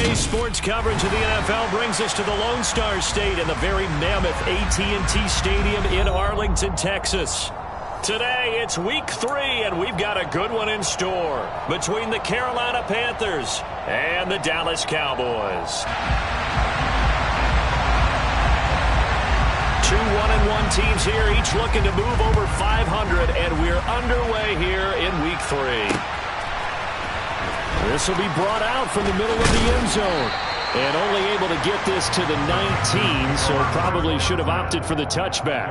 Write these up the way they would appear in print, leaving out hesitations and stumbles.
Today's sports coverage of the NFL brings us to the Lone Star State in the very mammoth AT&T Stadium in Arlington, Texas. Today, it's week 3, and we've got a good one in store between the Carolina Panthers and the Dallas Cowboys. Two 1-1 teams here, each looking to move over 500, and we're underway here in week 3. This will be brought out from the middle of the end zone. And only able to get this to the 19, so probably should have opted for the touchback.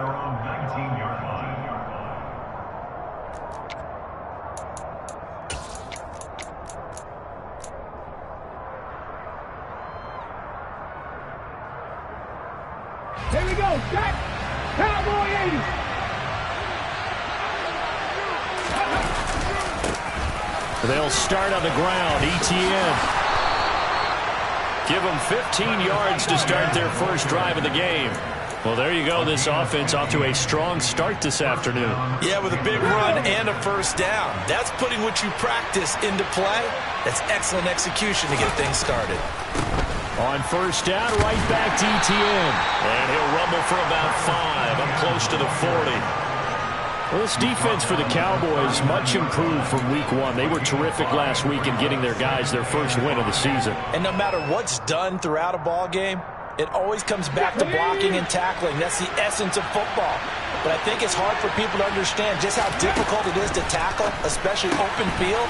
Here we go, set, Cowboy 80. They'll start on the ground. ETN. Give them 15 yards to start their first drive of the game. Well, there you go. This offense off to a strong start this afternoon. Yeah, with a big run and a first down. That's putting what you practice into play. That's excellent execution to get things started. On first down, right back to ETN. And he'll rumble for about 5. Up close to the 40. Well, this defense for the Cowboys much improved from week 1. They were terrific last week in getting their guys their first win of the season. And no matter what's done throughout a ball game, it always comes back to blocking and tackling. That's the essence of football. But I think it's hard for people to understand just how difficult it is to tackle, especially open field.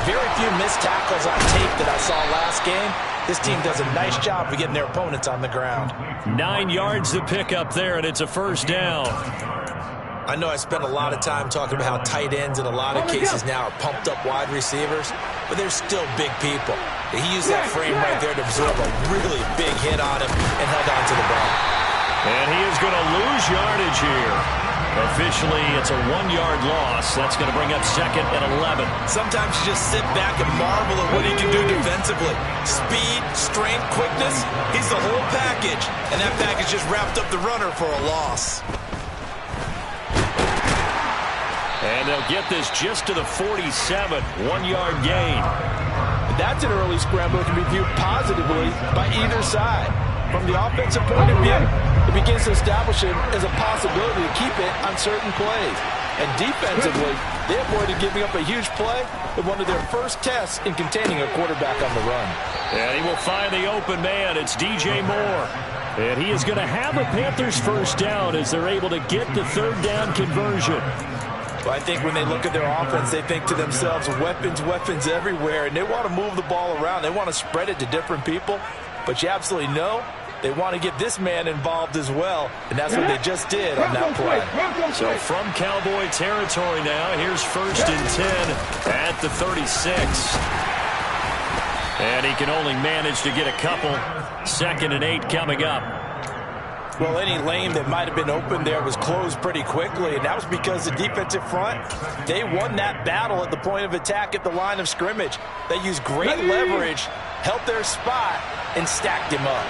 Very few missed tackles on tape that I saw last game. This team does a nice job of getting their opponents on the ground. 9 yards to pick up there, and it's a first down. I know I spent a lot of time talking about how tight ends in a lot of cases now are pumped up wide receivers, but they're still big people. He used that frame right there to absorb a really big hit on him and held on to the ball. And he is going to lose yardage here. Officially, it's a 1-yard loss. That's going to bring up 2nd and 11. Sometimes you just sit back and marvel at what he can do defensively. Speed, strength, quickness, he's the whole package. And that package just wrapped up the runner for a loss. And they'll get this just to the 47, 1-yard gain. That's an early scramble that can be viewed positively by either side. From the offensive point of view, it begins to establish it as a possibility to keep it on certain plays. And defensively, they avoided giving up a huge play in one of their first tests in containing a quarterback on the run. And he will find the open man. It's DJ Moore. And he is going to have a Panthers first down as they're able to get the third down conversion. Well, I think when they look at their offense, they think to themselves, weapons, weapons everywhere, and they want to move the ball around. They want to spread it to different people, but you absolutely know they want to get this man involved as well, and that's what they just did on that play. So from Cowboy territory now, here's 1st and 10 at the 36. And he can only manage to get a couple. 2nd and 8 coming up. Well, any lane that might have been open there was closed pretty quickly, and that was because the defensive front, they won that battle at the point of attack at the line of scrimmage. They used great leverage, held their spot, and stacked him up.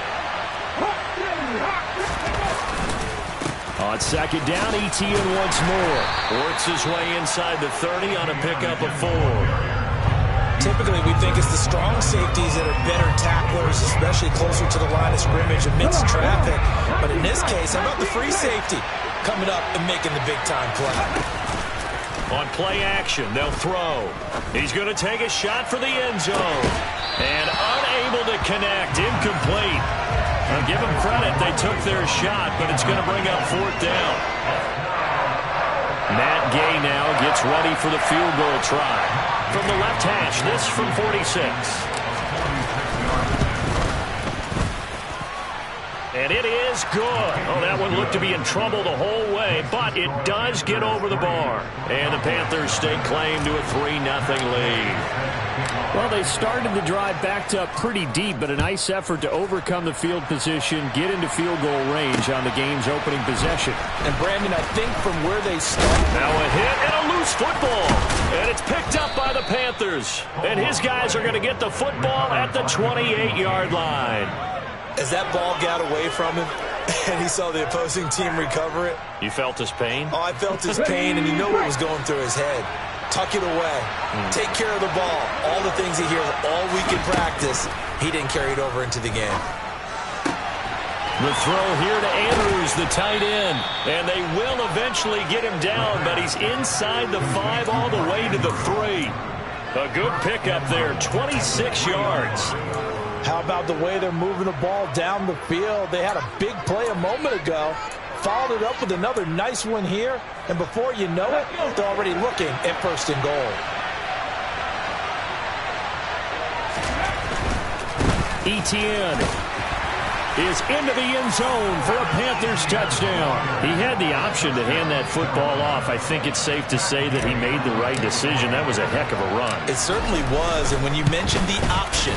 On 2nd down, ETN once more. Works his way inside the 30 on a pickup of 4. Typically, we think it's the strong safeties that are better tacklers, especially closer to the line of scrimmage amidst traffic. But in this case, how about the free safety coming up and making the big-time play? On play action, they'll throw. He's going to take a shot for the end zone. And unable to connect, incomplete. Now, give them credit, they took their shot, but it's going to bring up 4th down. Matt Gay now gets ready for the field goal try. From the left hash, this from 46. And it is good. Oh, that one looked to be in trouble the whole way, but it does get over the bar. And the Panthers stake claim to a 3-0 lead. Well, they started the drive backed up pretty deep, but a nice effort to overcome the field position, get into field goal range on the game's opening possession. And, Brandon, I think from where they start. Now a hit and a loose football. And it's picked up by the Panthers. And his guys are going to get the football at the 28-yard line. As that ball got away from him and he saw the opposing team recover it. You felt his pain? Oh, I felt his pain, and you know what was going through his head. tuck it away, take care of the ball. All the things he hears all week in practice, he didn't carry it over into the game. The throw here to Andrews, the tight end. And they will eventually get him down, but he's inside the 5 all the way to the 3. A good pickup there, 26 yards. How about the way they're moving the ball down the field? They had a big play a moment ago, followed it up with another nice one here, and before you know it, they're already looking at 1st and goal. Etienne is into the end zone for a Panthers touchdown. He had the option to hand that football off. I think it's safe to say that he made the right decision. That was a heck of a run. It certainly was, and when you mentioned the option,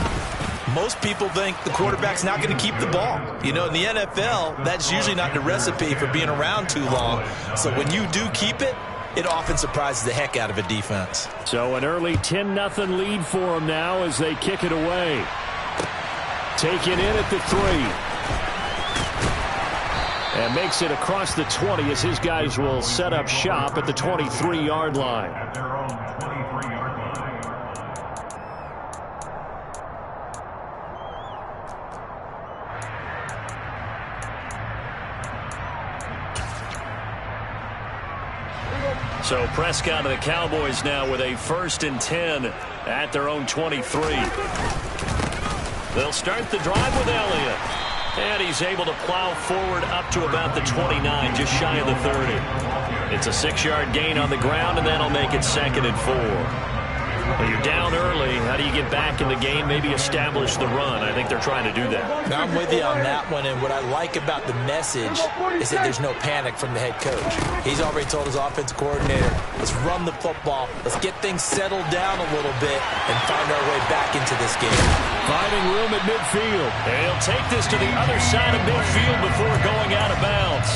most people think the quarterback's not going to keep the ball. You know, in the NFL, that's usually not the recipe for being around too long. So when you do keep it, it often surprises the heck out of a defense. So an early 10-0 lead for them now as they kick it away. Taken in at the 3. And makes it across the 20 as his guys will set up shop at the 23-yard line. So Prescott and the Cowboys now with a 1st and 10 at their own 23. They'll start the drive with Elliott. And he's able to plow forward up to about the 29, just shy of the 30. It's a 6-yard gain on the ground, and that'll make it 2nd and 4. Well, you're down early. How do you get back in the game? Maybe establish the run. I think they're trying to do that. Now, I'm with you on that one, and what I like about the message is that there's no panic from the head coach. He's already told his offensive coordinator, let's run the football, let's get things settled down a little bit, and find our way back into this game. Finding room at midfield. And he'll take this to the other side of midfield before going out of bounds.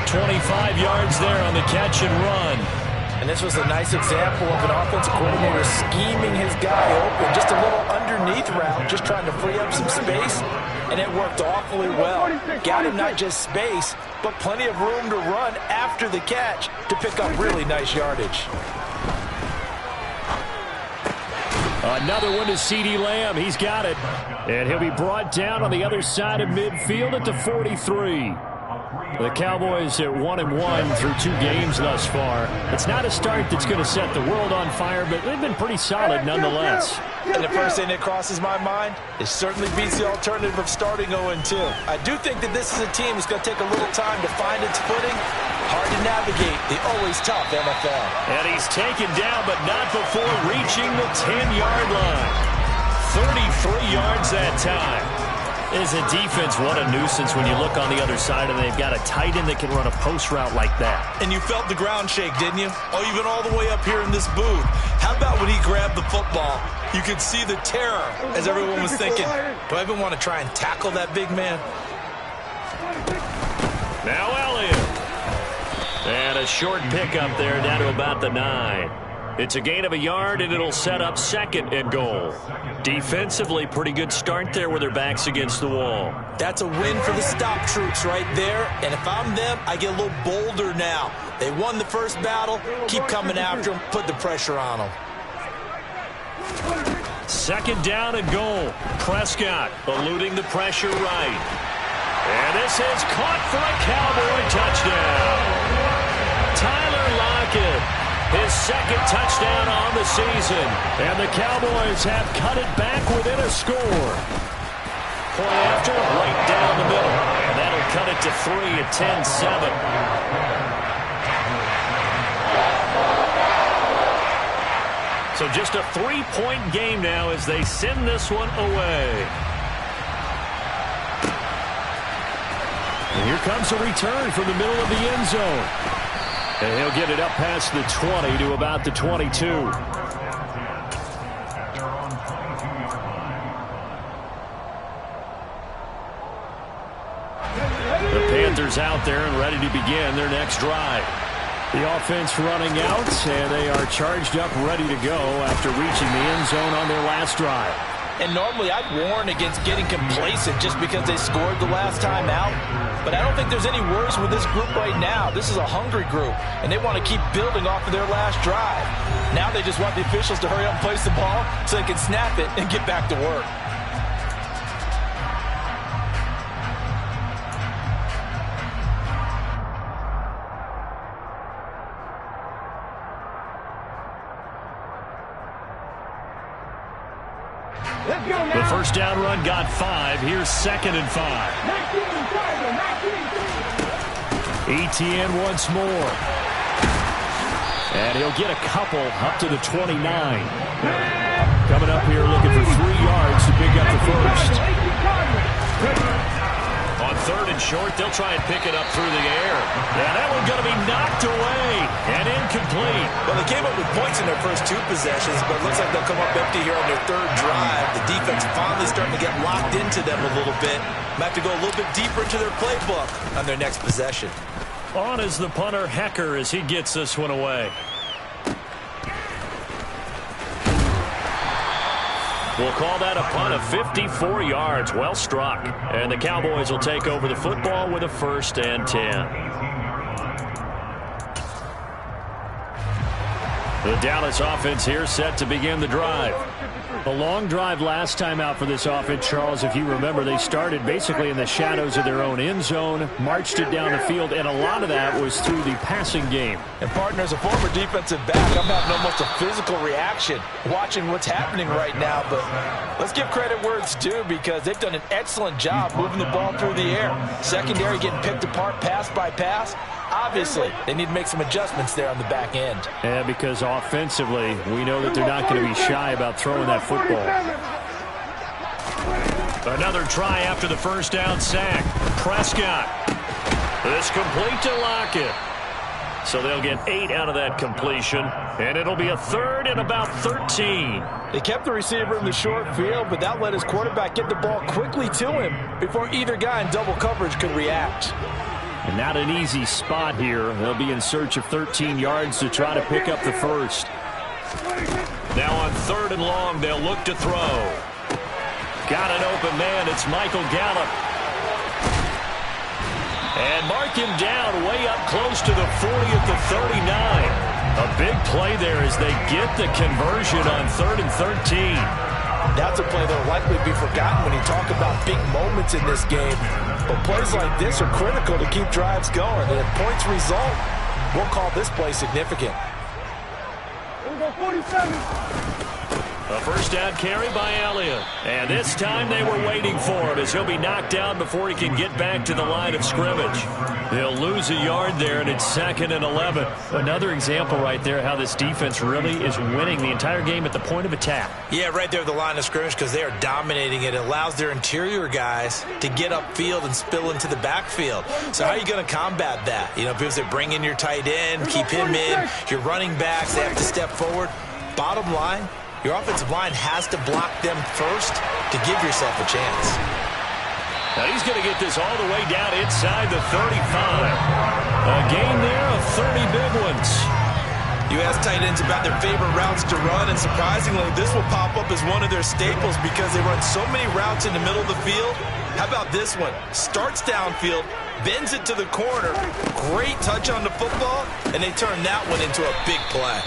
25 yards there on the catch and run. And this was a nice example of an offensive coordinator scheming his guy open. Just a little underneath route, just trying to free up some space. And it worked awfully well. Got him not just space, but plenty of room to run after the catch to pick up really nice yardage. Another one to CeeDee Lamb. He's got it. And he'll be brought down on the other side of midfield at the 43. The Cowboys at 1-1 through 2 games thus far. It's not a start that's going to set the world on fire, but they've been pretty solid nonetheless. And the first thing that crosses my mind, it certainly beats the alternative of starting 0-2. I do think that this is a team that's going to take a little time to find its footing. Hard to navigate the always tough NFL. And he's taken down, but not before reaching the 10-yard line. 33 yards that time. Is a defense, what a nuisance when you look on the other side and they've got a tight end that can run a post route like that. And you felt the ground shake, didn't you? Oh, you've been all the way up here in this booth. How about when he grabbed the football? You could see the terror as everyone was thinking, do I even want to try and tackle that big man? Now Elliott. And a short pickup there down to about the 9. It's a gain of a yard, and it'll set up 2nd and goal. Defensively, pretty good start there with their backs against the wall. That's a win for the stop troops right there. And if I'm them, I get a little bolder now. They won the first battle. Keep coming after them. Put the pressure on them. 2nd down and goal. Prescott eluding the pressure right. And this is caught for a Cowboy touchdown. Tyler Lockett. His 2nd touchdown on the season. And the Cowboys have cut it back within a score. Point after, right down the middle. And that'll cut it to 3 at 10-7. So just a 3-point game now as they send this one away. And here comes a return from the middle of the end zone. And he'll get it up past the 20 to about the 22. The Panthers out there and ready to begin their next drive. The offense running out, and they are charged up, ready to go after reaching the end zone on their last drive. And normally I'd warn against getting complacent just because they scored the last time out. But I don't think there's any worries with this group right now. This is a hungry group, and they want to keep building off of their last drive. Now they just want the officials to hurry up and place the ball so they can snap it and get back to work. The first down run got 5. Here's 2nd and 5. Etienne once more. And he'll get a couple up to the 29. Coming up here looking for 3 yards to pick up the first. On 3rd and short, they'll try and pick it up through the air. Yeah, that one's going to be knocked away and incomplete. Well, they came up with points in their first 2 possessions, but it looks like they'll come up empty here on their 3rd drive. The defense finally starting to get locked into them a little bit. Might have to go a little bit deeper into their playbook on their next possession. On is the punter, Hecker, as he gets this one away. We'll call that a punt of 54 yards. Well struck. And the Cowboys will take over the football with a 1st and 10. The Dallas offense here set to begin the drive. A long drive last time out for this offense, Charles. If you remember, they started basically in the shadows of their own end zone, marched it down the field, and a lot of that was through the passing game. And, partner, as a former defensive back, I'm having almost a physical reaction watching what's happening right now. But let's give credit where it's due because they've done an excellent job moving the ball through the air. Secondary getting picked apart pass by pass. Obviously, they need to make some adjustments there on the back end. Yeah, because offensively, we know that they're not going to be shy about throwing that football. Another try after the first down sack. Prescott. This complete to Lockett. So they'll get 8 out of that completion, and it'll be a 3rd and about 13. They kept the receiver in the short field, but that let his quarterback get the ball quickly to him before either guy in double coverage could react. And not an easy spot here. They'll be in search of 13 yards to try to pick up the first. Now on 3rd and long, they'll look to throw. Got an open man. It's Michael Gallup. And mark him down way up close to the 40 at the 39. A big play there as they get the conversion on 3rd and 13. That's a play that will likely be forgotten when you talk about big moments in this game. But plays like this are critical to keep drives going. And if points result, we'll call this play significant. Here we go, 47. A first down carry by Elliott. And this time they were waiting for him as he'll be knocked down before he can get back to the line of scrimmage. They'll lose a yard there, and it's 2nd and 11. Another example right there how this defense really is winning the entire game at the point of attack. Yeah, right there at the line of scrimmage because they are dominating it. It allows their interior guys to get upfield and spill into the backfield. So how are you going to combat that? You know, because they bring in your tight end, keep him in, your running backs, they have to step forward. Bottom line, your offensive line has to block them first to give yourself a chance. Now he's going to get this all the way down inside the 35. A gain there of 30 big ones. You ask tight ends about their favorite routes to run, and surprisingly, this will pop up as one of their staples because they run so many routes in the middle of the field. How about this one? Starts downfield, bends it to the corner, great touch on the football, and they turn that one into a big play.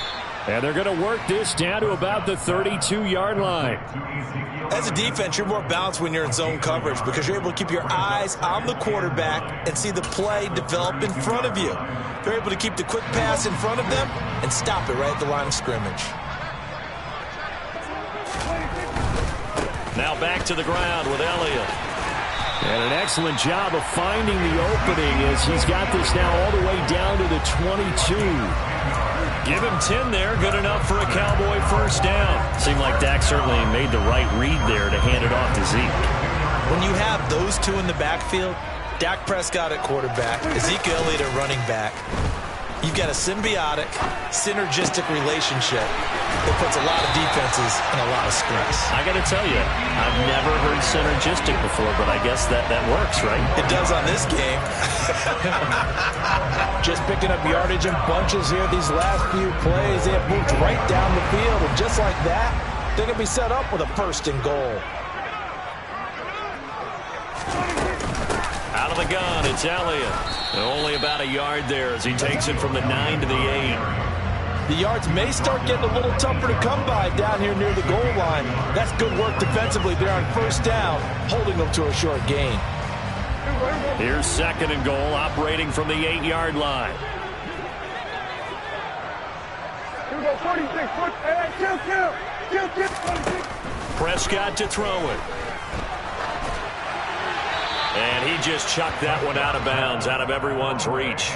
And they're going to work this down to about the 32-yard line. As a defense, you're more balanced when you're in zone coverage because you're able to keep your eyes on the quarterback and see the play develop in front of you. They're able to keep the quick pass in front of them and stop it right at the line of scrimmage. Now back to the ground with Elliott. And an excellent job of finding the opening as he's got this now all the way down to the 22. Give him 10 there, good enough for a Cowboy first down. Seemed like Dak certainly made the right read there to hand it off to Zeke. When you have those two in the backfield, Dak Prescott at quarterback, Ezekiel Elliott at running back, you've got a symbiotic, synergistic relationship that puts a lot of defenses in a lot of stress. I got to tell you, I've never heard synergistic before, but I guess that works, right? It does on this game. Just picking up yardage in bunches here these last few plays. They have moved right down the field, and just like that, They're going to be set up with a 1st and goal. Out of the gun, it's Elliott. And only about a yard there as he takes it from the 9 to the 8. The yards may start getting a little tougher to come by down here near the goal line. That's good work defensively there on 1st down, holding them to a short gain. Here's 2nd and goal, operating from the 8-yard line. Here we go, 46. Kill. Prescott to throw it. And he just chucked that one out of bounds, out of everyone's reach.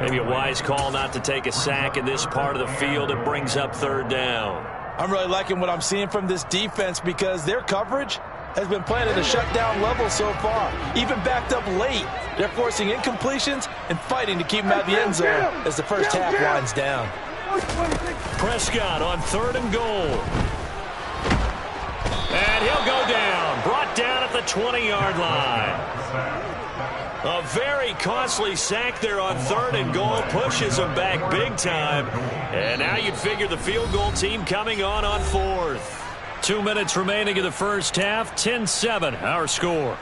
Maybe a wise call not to take a sack in this part of the field. It brings up 3rd down. I'm really liking what I'm seeing from this defense because their coverage has been playing at a shutdown level so far. Even backed up late, they're forcing incompletions and fighting to keep them out of the end zone as the first half winds down. Prescott on 3rd and goal. And he'll go down. Brought down at the 20-yard line. A very costly sack there on 3rd and goal. Pushes them back big time. And now you'd figure the field goal team coming on 4th. 2 minutes remaining in the first half. 10-7 our score.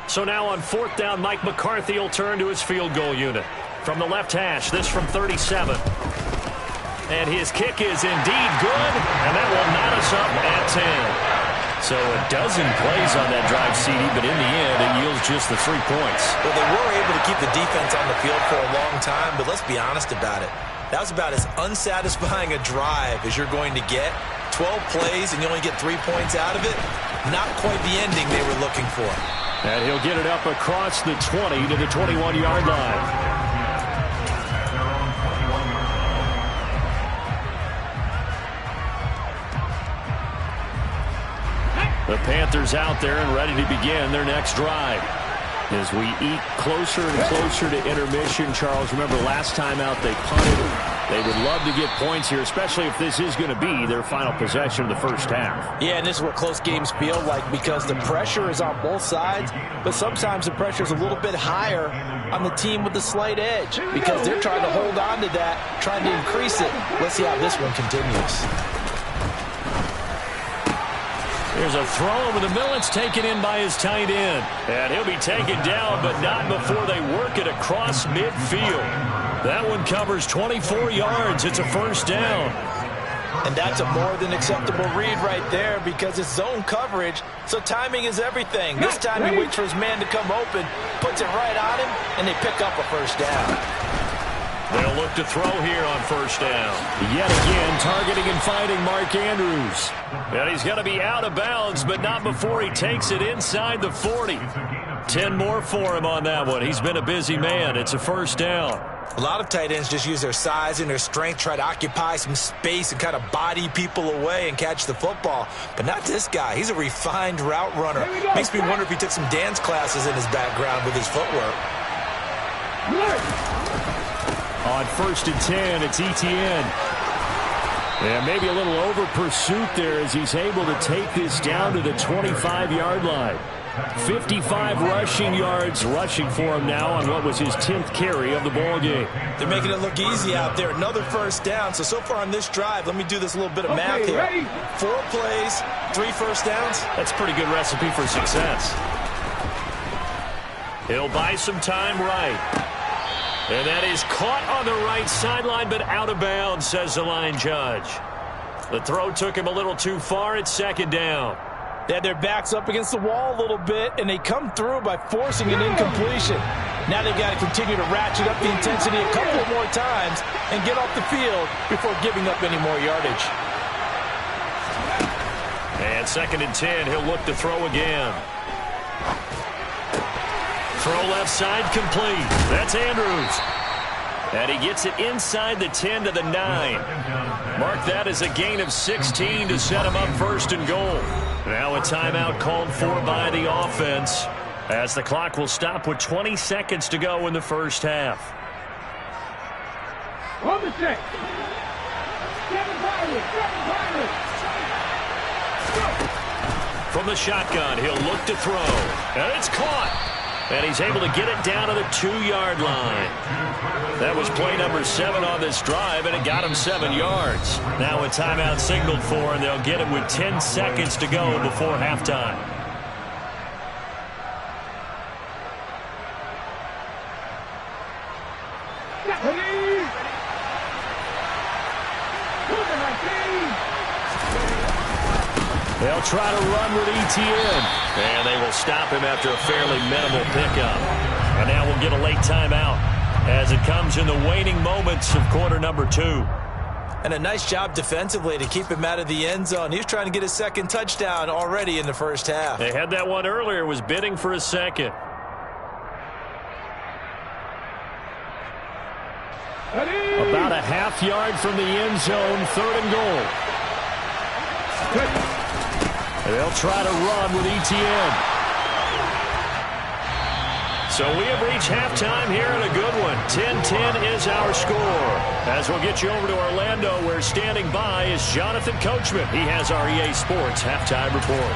So now on 4th down, Mike McCarthy will turn to his field goal unit. From the left hash, this from 37. And his kick is indeed good. And that will knot us up at 10. So a dozen plays on that drive, CD, but in the end, it yields just the 3 points. Well, they were able to keep the defense on the field for a long time, but let's be honest about it. That was about as unsatisfying a drive as you're going to get. 12 plays, and you only get 3 points out of it. Not quite the ending they were looking for. And he'll get it up across the 20 to the 21-yard line. The Panthers out there and ready to begin their next drive. As we eat closer and closer to intermission, Charles, remember last time out they punted. They would love to get points here, especially if this is going to be their final possession of the first half. Yeah, and this is what close games feel like because the pressure is on both sides, but sometimes the pressure is a little bit higher on the team with the slight edge because they're trying to hold on to that, trying to increase it. Let's see how this one continues. There's a throw over the middle. It's taken in by his tight end. And he'll be taken down, but not before they work it across midfield. That one covers 24 yards. It's a 1st down. And that's a more than acceptable read right there because it's zone coverage, so timing is everything. This time he waits for his man to come open, puts it right on him, and they pick up a 1st down. They'll look to throw here on 1st down. Yet again, targeting and finding Mark Andrews. And he's going to be out of bounds, but not before he takes it inside the 40. 10 more for him on that one. He's been a busy man. It's a 1st down. A lot of tight ends just use their size and their strength, try to occupy some space and kind of body people away and catch the football. But not this guy. He's a refined route runner. Makes me wonder if he took some dance classes in his background with his footwork. On 1st and 10, it's Etienne. And maybe a little over pursuit there as he's able to take this down to the 25-yard line. 55 rushing yards rushing for him now on what was his 10th carry of the ball game. They're making it look easy out there. Another 1st down. So far on this drive, let me do this little bit of math here. 4 plays, 3 1st downs. That's a pretty good recipe for success. He'll buy some time right. And that is caught on the right sideline, but out of bounds, says the line judge. The throw took him a little too far. It's 2nd down. They had their backs up against the wall a little bit, and they come through by forcing an incompletion. Now they've got to continue to ratchet up the intensity a couple of more times and get off the field before giving up any more yardage. And 2nd and 10, he'll look to throw again. Throw left side complete. That's Andrews. And he gets it inside the 10 to the 9. Mark that as a gain of 16 to set him up 1st and goal. Now a timeout called for by the offense as the clock will stop with 20 seconds to go in the first half. On the check. From the shotgun, he'll look to throw. And it's caught. And he's able to get it down to the 2-yard line. That was play number 7 on this drive, and it got him 7 yards. Now a timeout signaled for, and they'll get it with 10 seconds to go before halftime. They'll try to run with Etienne. And they will stop him after a fairly minimal pickup. And now we'll get a late timeout as it comes in the waning moments of quarter number 2. And a nice job defensively to keep him out of the end zone. He was trying to get his second touchdown already in the first half. They had that one earlier, was bidding for a second. About a half yard from the end zone, 3rd and goal. They'll try to run with Etienne. So we have reached halftime here in a good one. 10-10 is our score. As we'll get you over to Orlando, where standing by is Jonathan Coachman. He has our EA Sports halftime report.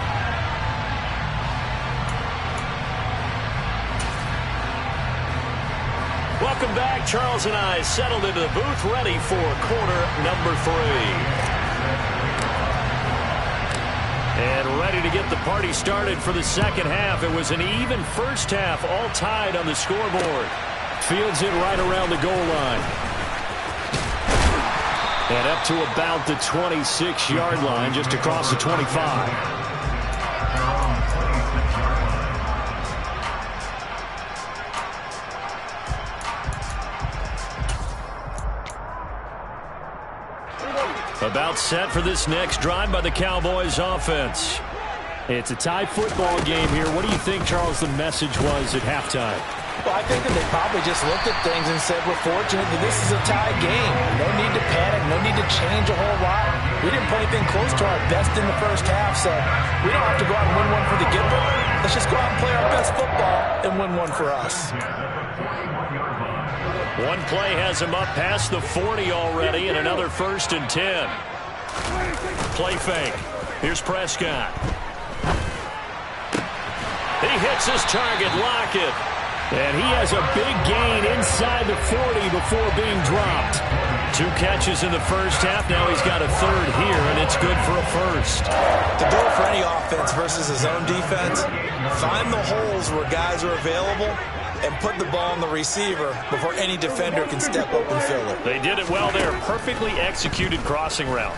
Welcome back. Charles and I settled into the booth, ready for quarter number 3. And ready to get the party started for the second half. It was an even first half, all tied on the scoreboard. Fields it right around the goal line. And up to about the 26-yard line, just across the 25. About set for this next drive by the Cowboys offense. It's a tie football game here. What do you think, Charles, the message was at halftime? Well, I think that they probably just looked at things and said, we're fortunate that this is a tie game. No need to panic. No need to change a whole lot. We didn't play anything close to our best in the first half, so we don't have to go out and win one for the Gipper. Let's just go out and play our best football and win one for us. One play has him up past the 40 already, and another 1st and 10. Play fake. Here's Prescott. He hits his target, Lockett. And he has a big gain inside the 40 before being dropped. 2 catches in the first half. Now he's got a 3rd here, and it's good for a 1st. To do it for any offense versus his own defense, find the holes where guys are available and put the ball on the receiver before any defender can step up and fill it. They did it well there. Perfectly executed crossing route.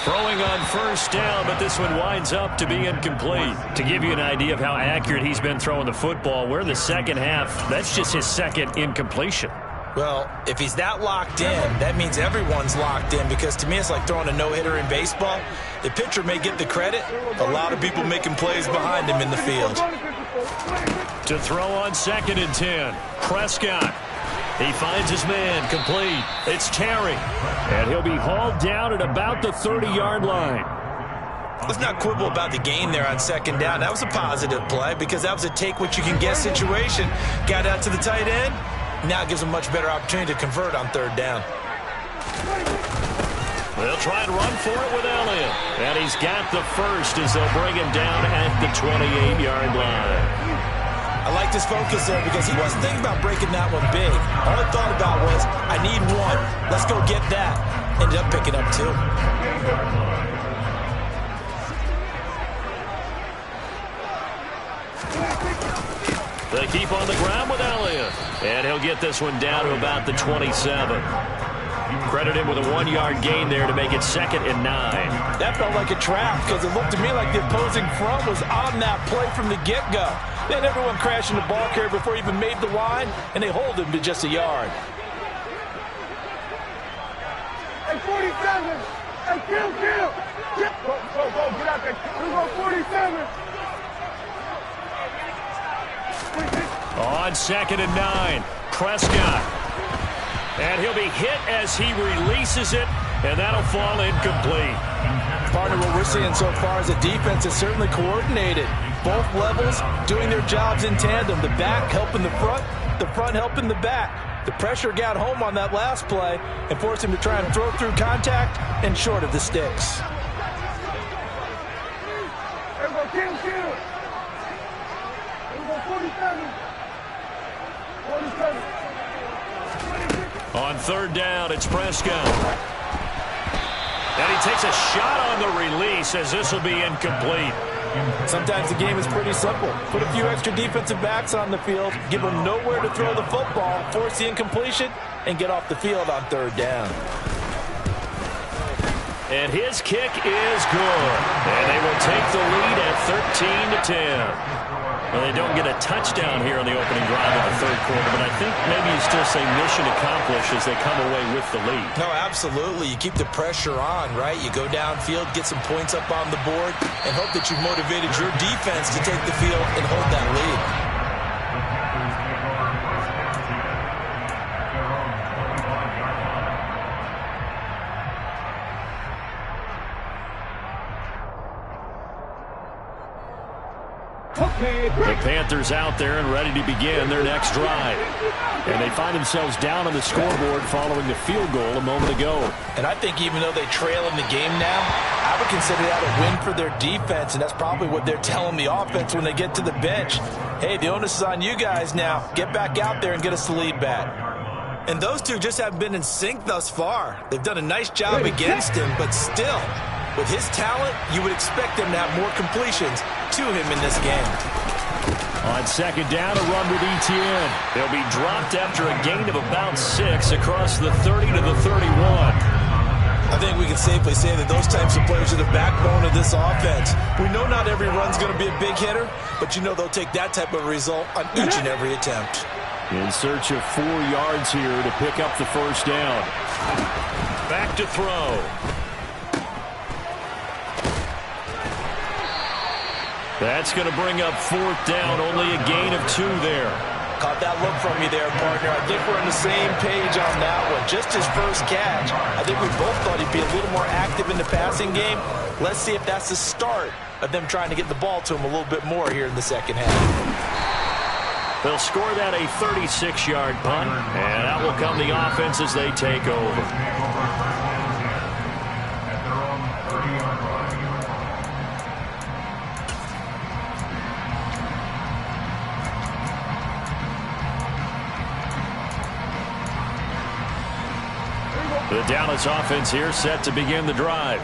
Throwing on 1st down, but this one winds up to be incomplete. To give you an idea of how accurate he's been throwing the football, we're in the second half. That's just his 2nd incompletion. Well, if he's that locked in, that means everyone's locked in, because to me it's like throwing a no-hitter in baseball. The pitcher may get the credit, a lot of people making plays behind him in the field. To throw on 2nd and 10, Prescott. He finds his man, complete. It's Terry. And he'll be hauled down at about the 30-yard line. Let's not quibble about the gain there on 2nd down. That was a positive play because that was a take-what-you-can-get situation. Got out to the tight end. Now it gives him a much better opportunity to convert on 3rd down. They'll try and run for it with Elliott. And he's got the 1st as they'll bring him down at the 28-yard line. I like this focus there because he wasn't thinking about breaking that one big. All he thought about was, I need 1. Let's go get that. Ended up picking up 2. They keep on the ground with Elliott. And he'll get this one down to about the 27. Credit him with a 1-yard gain there to make it 2nd and 9. That felt like a trap because it looked to me like the opposing front was on that play from the get-go. Then everyone crashed into the ball carrier before he even made the line, and they hold him to just a yard. Hey, 47. Hey, kill. Go, get out there. We're going 47. On 2nd and 9, Prescott. And he'll be hit as he releases it, and that'll fall incomplete. Partner, what we're seeing so far is the defense is certainly coordinated. Both levels doing their jobs in tandem. The back helping the front helping the back. The pressure got home on that last play and forced him to try and throw through contact and short of the sticks. Kill. On third down, it's Prescott. And he takes a shot on the release as this will be incomplete. Sometimes the game is pretty simple. Put a few extra defensive backs on the field, give them nowhere to throw the football, force the incompletion, and get off the field on third down. And his kick is good. And they will take the lead at 13-10. Well, they don't get a touchdown here on the opening drive of the third quarter, but I think maybe you still say mission accomplished as they come away with the lead. No, absolutely. You keep the pressure on, right? You go downfield, get some points up on the board, and hope that you've motivated your defense to take the field and hold that lead. The Panthers out there and ready to begin their next drive. And they find themselves down on the scoreboard following the field goal a moment ago. And I think even though they trail in the game now, I would consider that a win for their defense, and that's probably what they're telling the offense when they get to the bench. Hey, the onus is on you guys now. Get back out there and get us the lead back. And those two just haven't been in sync thus far. They've done a nice job against him, but still, with his talent, you would expect them to have more completions to him in this game. On second down, a run with Etienne. They'll be dropped after a gain of about 6 across the 30 to the 31. I think we can safely say that those types of players are the backbone of this offense. We know not every run's going to be a big hitter, but you know they'll take that type of result on each and every attempt. In search of 4 yards here to pick up the first down. Back to throw. That's going to bring up fourth down. Only a gain of 2 there. Caught that look from you there, partner. I think we're on the same page on that one. Just his first catch. I think we both thought he'd be a little more active in the passing game. Let's see if that's the start of them trying to get the ball to him a little bit more here in the second half. They'll score that a 36-yard punt, and out will come the offense as they take over. The Dallas offense here set to begin the drive.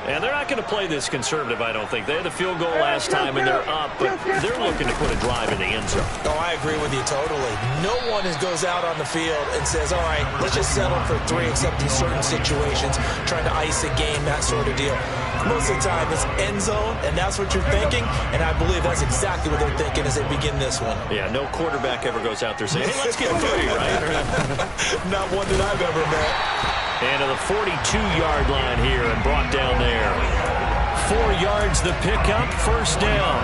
And they're not going to play this conservative, I don't think. They had the field goal last time, and they're up, but they're looking to put a drive in the end zone. Oh, I agree with you totally. No one goes out on the field and says, all right, let's just settle for 3 except in certain situations, trying to ice a game, that sort of deal. Most of the time, it's end zone, and that's what you're thinking, and I believe that's exactly what they're thinking as they begin this one. Yeah, no quarterback ever goes out there saying, hey, let's get 3, right? Not one that I've ever met. And to the 42-yard line here and brought down there. 4 yards the pickup, first down.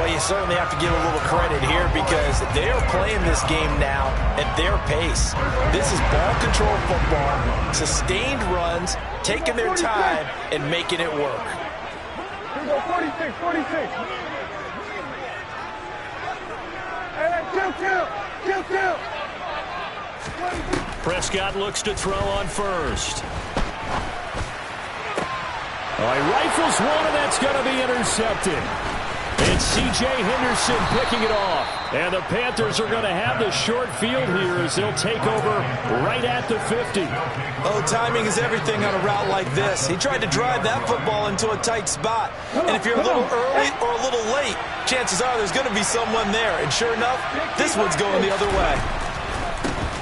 Well, you certainly have to give a little credit here because they're playing this game now at their pace. This is ball control football, sustained runs, taking their time and making it work. Here we go, 46, 46. Hey, kill. Prescott looks to throw on first. He rifles one, and that's going to be intercepted. And C.J. Henderson picking it off. And the Panthers are going to have the short field here as they'll take over right at the 50. Oh, timing is everything on a route like this. He tried to drive that football into a tight spot. And if you're a little early or a little late, chances are there's going to be someone there. And sure enough, this one's going the other way.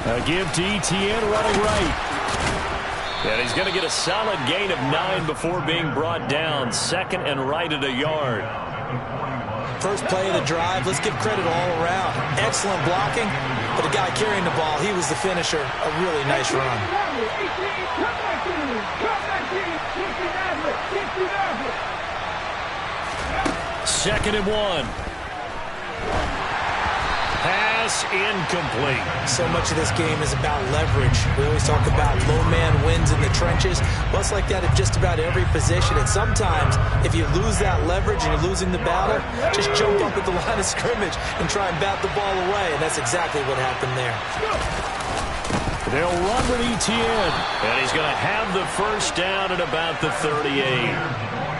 A give to Etienne running right. And he's going to get a solid gain of 9 before being brought down. Second and right at a yard. First play of the drive, let's give credit all around. Excellent blocking, but the guy carrying the ball, he was the finisher. A really nice run. Second and 1. Pass incomplete. So much of this game is about leverage. We always talk about low man wins in the trenches. Well, it's like that at just about every position. And sometimes, if you lose that leverage and you're losing the battle, just jump up at the line of scrimmage and try and bat the ball away. And that's exactly what happened there. They'll run with Etienne. And he's going to have the first down at about the 38.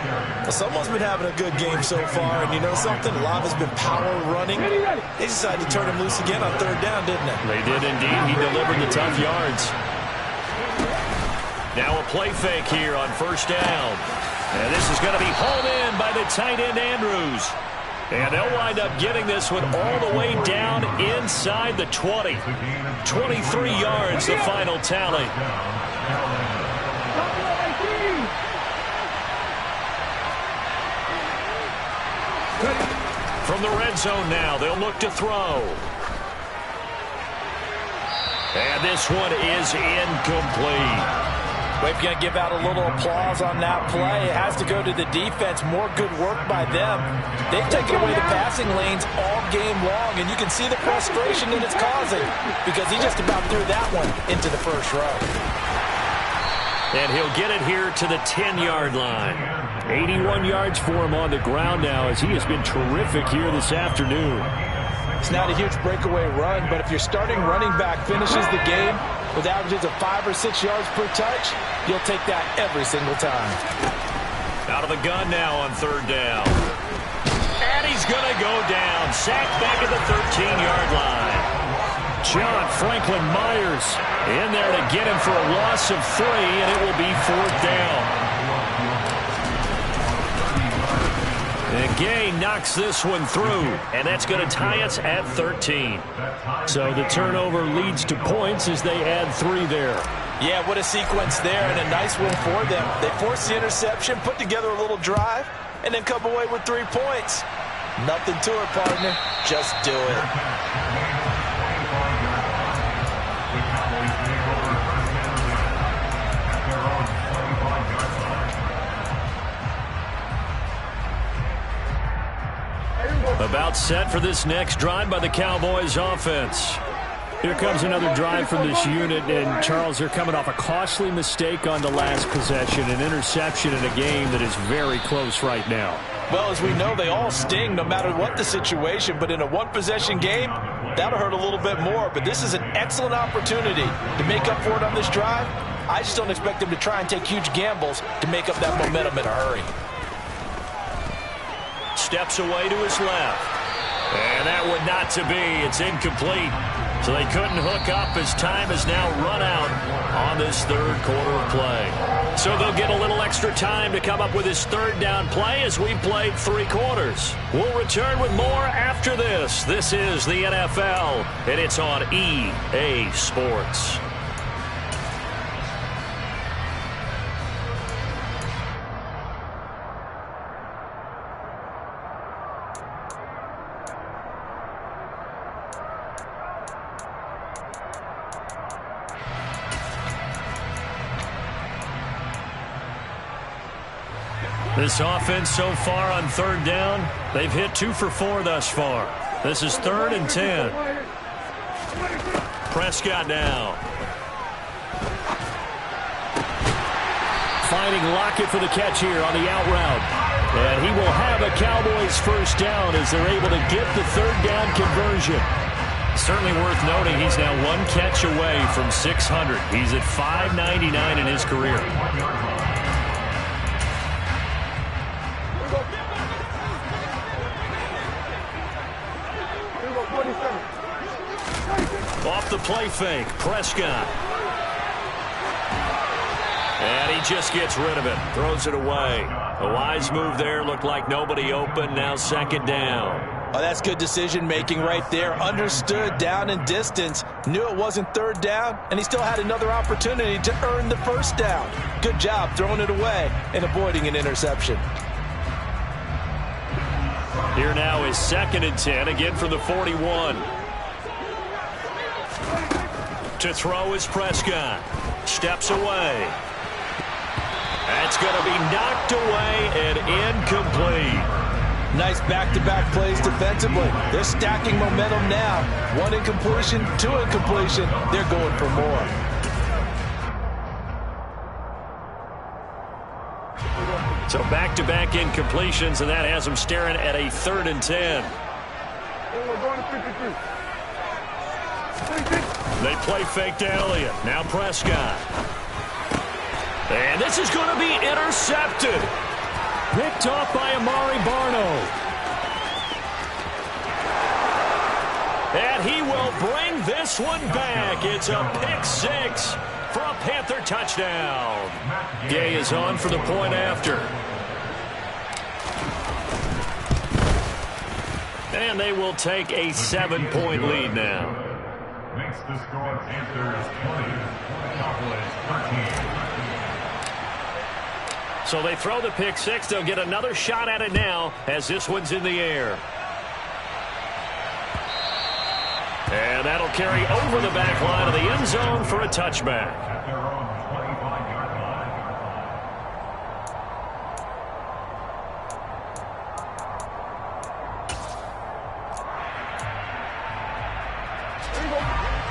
Well, someone's been having a good game so far, and you know something? A lot has been power running. They decided to turn him loose again on third down, didn't they? They did indeed. He delivered the tough yards. Now a play fake here on first down. And this is going to be hauled in by the tight end, Andrews. And they'll wind up getting this one all the way down inside the 20. 23 yards, the final tally. From the red zone now, they'll look to throw. And this one is incomplete. We're going to give out a little applause on that play. It has to go to the defense. More good work by them. They've taken away the passing lanes all game long, and you can see the frustration that it's causing because he just about threw that one into the first row. And he'll get it here to the 10-yard line. 81 yards for him on the ground now as he has been terrific here this afternoon. It's not a huge breakaway run, but if your starting running back finishes the game with averages of 5 or 6 yards per touch, you'll take that every single time. Out of the gun now on third down. And he's going to go down. Sacked back at the 13-yard line. John Franklin Myers in there to get him for a loss of 3, and it will be fourth down. And Gay knocks this one through, and that's going to tie us at 13. So the turnover leads to points as they add 3 there. Yeah, what a sequence there, and a nice win for them. They forced the interception, put together a little drive, and then come away with 3 points. Nothing to it, partner. Just do it. About set for this next drive by the Cowboys offense. Here comes another drive from this unit, and Charles, they're coming off a costly mistake on the last possession, an interception in a game that is very close right now. Well, as we know, they all sting no matter what the situation, but in a one-possession game, that'll hurt a little bit more. But this is an excellent opportunity to make up for it on this drive. I just don't expect them to try and take huge gambles to make up that momentum in a hurry. Steps away to his left. And that one not to be. It's incomplete. So they couldn't hook up as time has now run out on this third quarter of play. So they'll get a little extra time to come up with his third down play as we played 3 quarters. We'll return with more after this. This is the NFL, and it's on EA Sports. This offense so far on third down, they've hit 2 for 4 thus far. This is 3rd and 10. Prescott now. Finding Lockett for the catch here on the out route. And he will have a Cowboys first down as they're able to get the third down conversion. Certainly worth noting he's now 1 catch away from 600. He's at 599 in his career. Off the play fake, Prescott. And he just gets rid of it, throws it away. A wise move there, looked like nobody open, now second down. Oh, that's good decision-making right there. Understood down and distance, knew it wasn't third down, and he still had another opportunity to earn the first down. Good job throwing it away and avoiding an interception. Here now is 2nd and 10, again from the 41. To throw is Prescott. Steps away. That's going to be knocked away and incomplete. Nice back-to-back plays defensively. They're stacking momentum now. 1 incompletion, 2 incompletion. They're going for more. So back-to-back incompletions, and that has them staring at a 3rd and 10. They play fake to Elliott. Now Prescott. And this is going to be intercepted. Picked off by Amari Barno. And he will bring this one back. It's a pick six for a Panther touchdown. Gay is on for the point after. And they will take a 7-point lead now. Makes the score Panthers 20, Cowboys 13. So they throw the pick six. They'll get another shot at it now as this one's in the air. And that'll carry over the back line of the end zone for a touchback. At their own 25-yard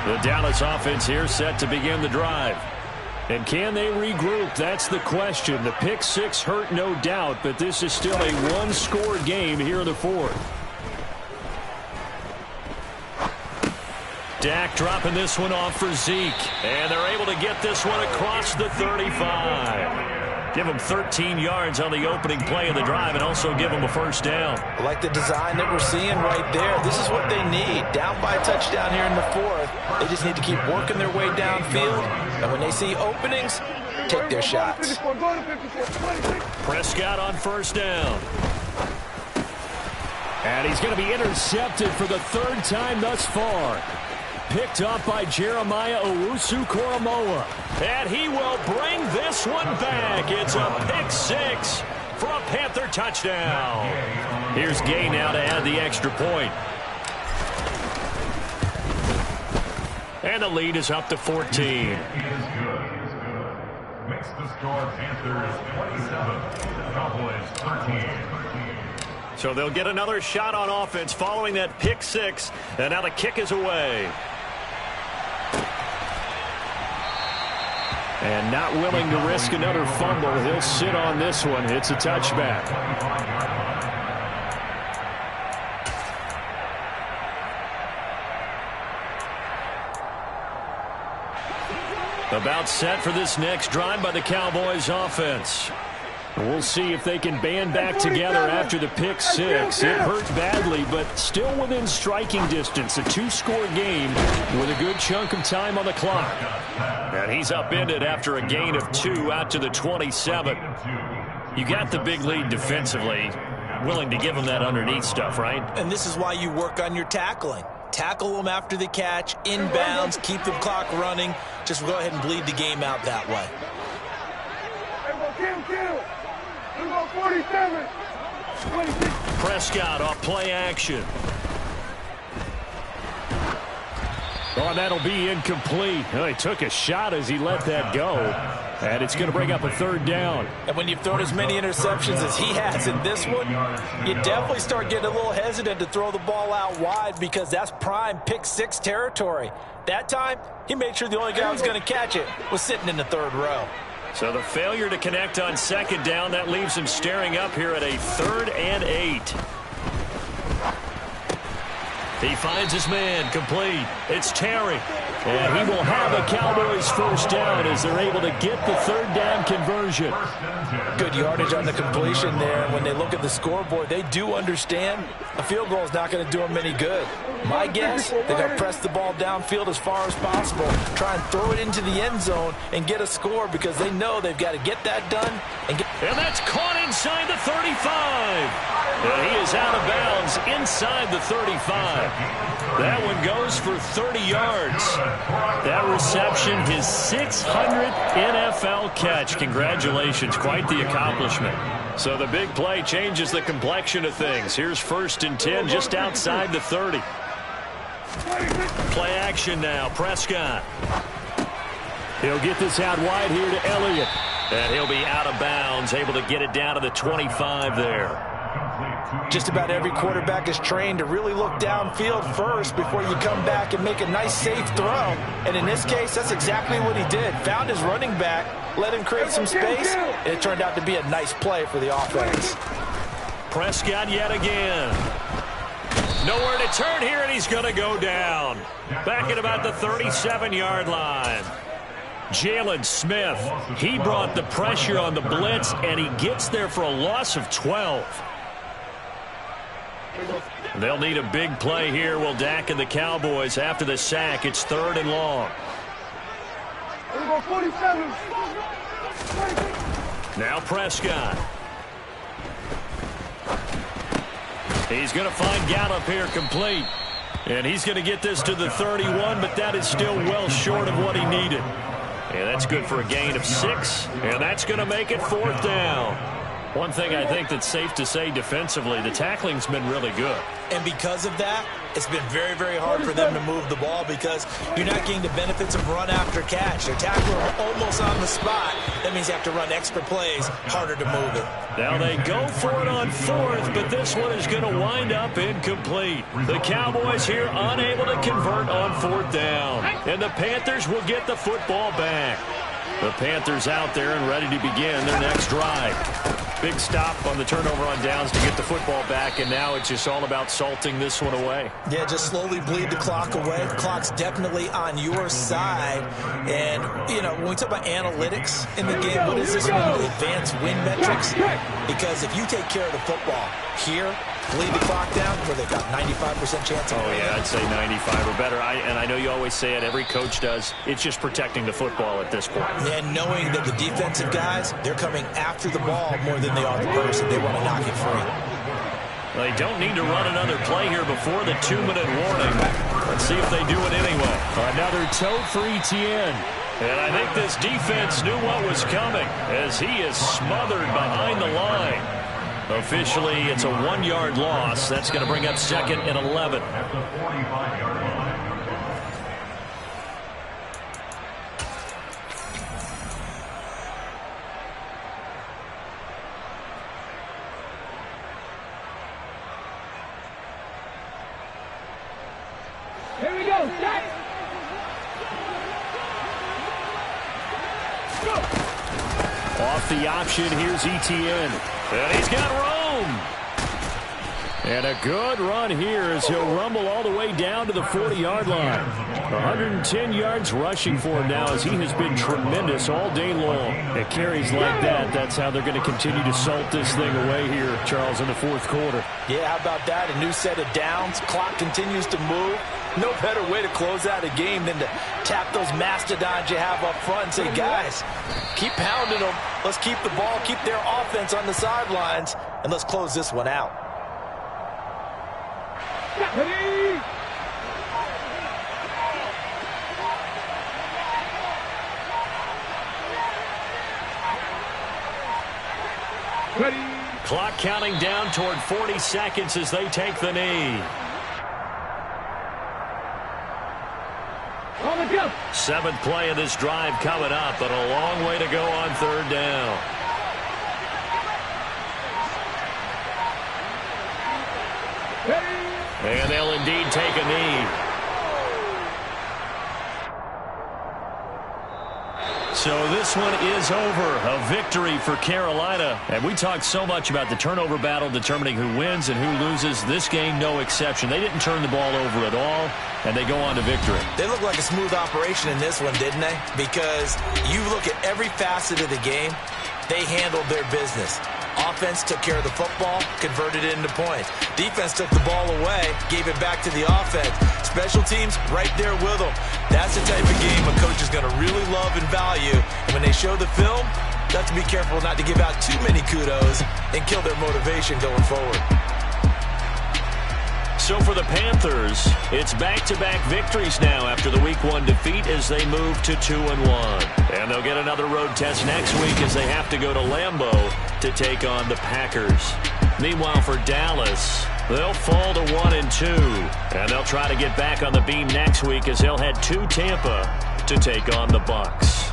line. The Dallas offense here set to begin the drive. And can they regroup? That's the question. The pick six hurt, no doubt, but this is still a one-score game here in the fourth. Dak dropping this one off for Zeke. And they're able to get this one across the 35. Give him 13 yards on the opening play of the drive and also give him a first down. I like the design that we're seeing right there. This is what they need. Down by a touchdown here in the fourth. They just need to keep working their way downfield. And when they see openings, take their shots. Prescott on first down. And he's going to be intercepted for the third time thus far. Picked up by Jeremiah Owusu-Koramoah. And he will bring this one back. It's a pick six for a Panther touchdown. Here's Gay now to add the extra point. And the lead is up to 14. Makes the score Panthers 27, Cowboys 13. So they'll get another shot on offense following that pick six. And now the kick is away. And not willing to risk another fumble. He'll sit on this one. It's a touchback. About set for this next drive by the Cowboys offense. We'll see if they can band back together after the pick six. It hurt badly, but still within striking distance. A two-score game with a good chunk of time on the clock. And he's upended after a gain of 2 out to the 27. You got the big lead defensively. Willing to give him that underneath stuff, right? And this is why you work on your tackling. Tackle them after the catch, inbounds, keep the clock running. Just go ahead and bleed the game out that way. Prescott off play action. Oh, and that'll be incomplete. Oh, he took a shot as he let that go. And it's going to bring up a third down. And when you've thrown as many interceptions as he has in this one, you definitely start getting a little hesitant to throw the ball out wide because that's prime pick six territory. That time, he made sure the only guy who was going to catch it was sitting in the third row. So the failure to connect on second down, that leaves him staring up here at a 3rd and 8. He finds his man, complete. It's Terry. And he will have a Cowboys first down as they're able to get the third down conversion. Good yardage on the completion there. When they look at the scoreboard, they do understand a field goal is not going to do them any good. My guess, they're going to press the ball downfield as far as possible, try and throw it into the end zone and get a score because they know they've got to get that done. And that's caught inside the 35. And he is out of bounds inside the 35. That one goes for 30 yards. That reception, his 600th NFL catch. Congratulations, quite the accomplishment. So the big play changes the complexion of things. Here's 1st and 10 just outside the 30. Play action now, Prescott. He'll get this out wide here to Elliott. And he'll be out of bounds, able to get it down to the 25 there. Just about every quarterback is trained to really look downfield first before you come back and make a nice, safe throw. And in this case, that's exactly what he did. Found his running back, let him create some space, and it turned out to be a nice play for the offense. Prescott yet again. Nowhere to turn here, and he's going to go down. Back at about the 37-yard line. Jalen Smith, he brought the pressure on the blitz, and he gets there for a loss of 12. They'll need a big play here. Will Dak and the Cowboys after the sack. It's 3rd and long. Now Prescott. He's going to find Gallup here complete. And he's going to get this to the 31, but that is still well short of what he needed. And that's good for a gain of 6, and that's going to make it 4th down. One thing I think that's safe to say defensively, the tackling's been really good. And because of that, it's been very, very hard for them to move the ball because you're not getting the benefits of run after catch. They're tackling almost on the spot. That means you have to run extra plays, harder to move it. Now they go for it on 4th, but this one is going to wind up incomplete. The Cowboys here unable to convert on 4th down. And the Panthers will get the football back. The Panthers out there and ready to begin their next drive. Big stop on the turnover on downs to get the football back, and now it's just all about salting this one away. Yeah, just slowly bleed the clock away. The clock's definitely on your side. And, you know, when we talk about analytics in the game, what is this one? Advanced win metrics? Because if you take care of the football here, bleed the clock down, where they've got 95% chance of winning. Yeah, I'd say 95 or better. And I know you always say it, every coach does. It's just protecting the football at this point. And knowing that the defensive guys, they're coming after the ball more than they are the person. They want to knock it free. They don't need to run another play here before the 2-minute warning. Let's see if they do it anyway. Another toe for Etienne. And I think this defense knew what was coming as he is smothered behind the line. Officially, it's a 1-yard loss. That's going to bring up 2nd and 11. At the 45-yard line. Here we go. Set. Go. Off the option, here's Etienne. And he's got Rome. And a good run here as he'll rumble all the way down to the 40-yard line. 110 yards rushing for him now as he has been tremendous all day long. At carries like that, that's how they're going to continue to salt this thing away here, Charles, in the 4th quarter. Yeah, how about that? A new set of downs. Clock continues to move. No better way to close out a game than to tap those mastodons you have up front and say, guys, keep pounding them. Let's keep the ball, keep their offense on the sidelines, and let's close this one out. Ready. Ready. Clock counting down toward 40 seconds as they take the knee. On the jump. 7th play of this drive coming up, but a long way to go on 3rd down. And they'll indeed take a knee. So this one is over. A victory for Carolina. And we talked so much about the turnover battle determining who wins and who loses. This game, no exception. They didn't turn the ball over at all, and they go on to victory. They look like a smooth operation in this one, didn't they? Because you look at every facet of the game, they handled their business. Offense took care of the football, converted it into points. Defense took the ball away, gave it back to the offense. Special teams right there with them. That's the type of game a coach is going to really love and value. And when they show the film, you have to be careful not to give out too many kudos and kill their motivation going forward. So for the Panthers, it's back-to-back victories now after the Week 1 defeat as they move to 2-1. And they'll get another road test next week as they have to go to Lambeau to take on the Packers. Meanwhile, for Dallas, they'll fall to 1-2. And they'll try to get back on the beam next week as they'll head to Tampa to take on the Bucs.